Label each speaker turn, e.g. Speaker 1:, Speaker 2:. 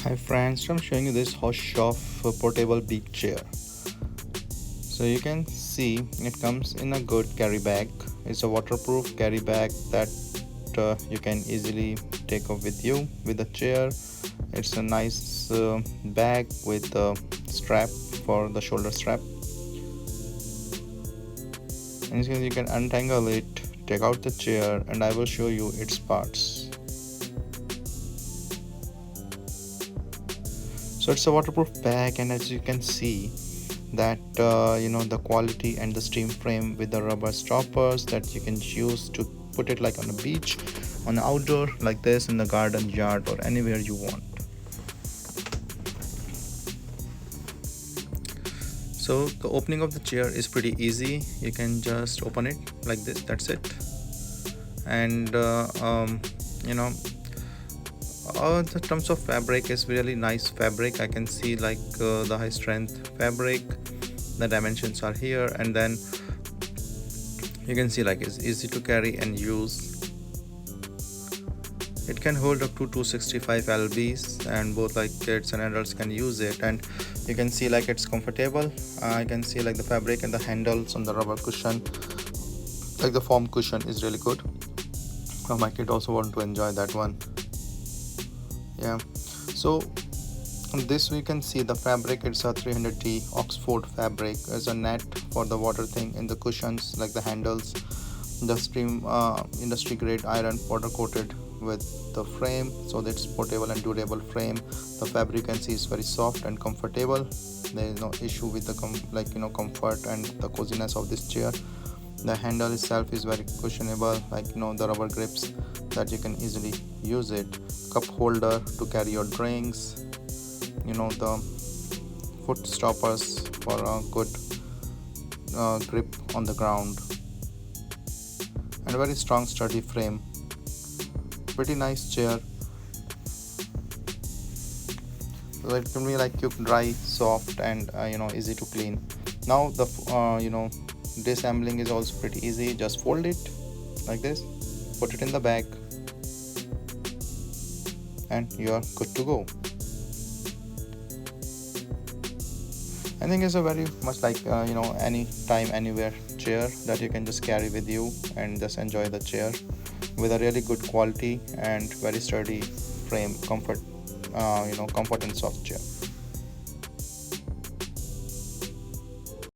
Speaker 1: Hi friends, I'm showing you this Haushof portable beach chair. So you can see it comes in a good carry bag. It's a waterproof carry bag that you can easily take up with you with the chair. It's a nice bag with a strap for the shoulder strap. And you can untangle it, take out the chair, and I will show you its parts. So it's a waterproof bag, and as you can see that the quality and the steam frame with the rubber stoppers that you can use to put it like on the beach, on the outdoor like this, in the garden, yard, or anywhere you want. So the opening of the chair is pretty easy. You can just open it like this, that's it. And the terms of fabric is really nice fabric. I can see like the high strength fabric, the dimensions are here, and then you can see like it's easy to carry and use. It can hold up to 265 lbs, and both like kids and adults can use it. And you can see like it's comfortable. I can see like the fabric and the handles on the rubber cushion, like the foam cushion is really good. My kid also want to enjoy that one. Yeah, so on this we can see the fabric. It's a 300T Oxford fabric. There's a net for the water thing in the cushions, like the handles. The stream industry grade iron powder coated with the frame, so that's portable and durable frame. The fabric you can see is very soft and comfortable. There is no issue with the comfort and the coziness of this chair. The handle itself is very cushionable, like the rubber grips that you can easily use it. Cup holder to carry your drinks. The foot stoppers for a good grip on the ground, and a very strong sturdy frame. Pretty nice chair. So it can be like quick dry, soft, and easy to clean. Now the disassembling is also pretty easy. Just fold it like this, put it in the bag, and you are good to go. I think it's a very much like anytime anywhere chair that you can just carry with you and just enjoy the chair with a really good quality and very sturdy frame, comfort and soft chair.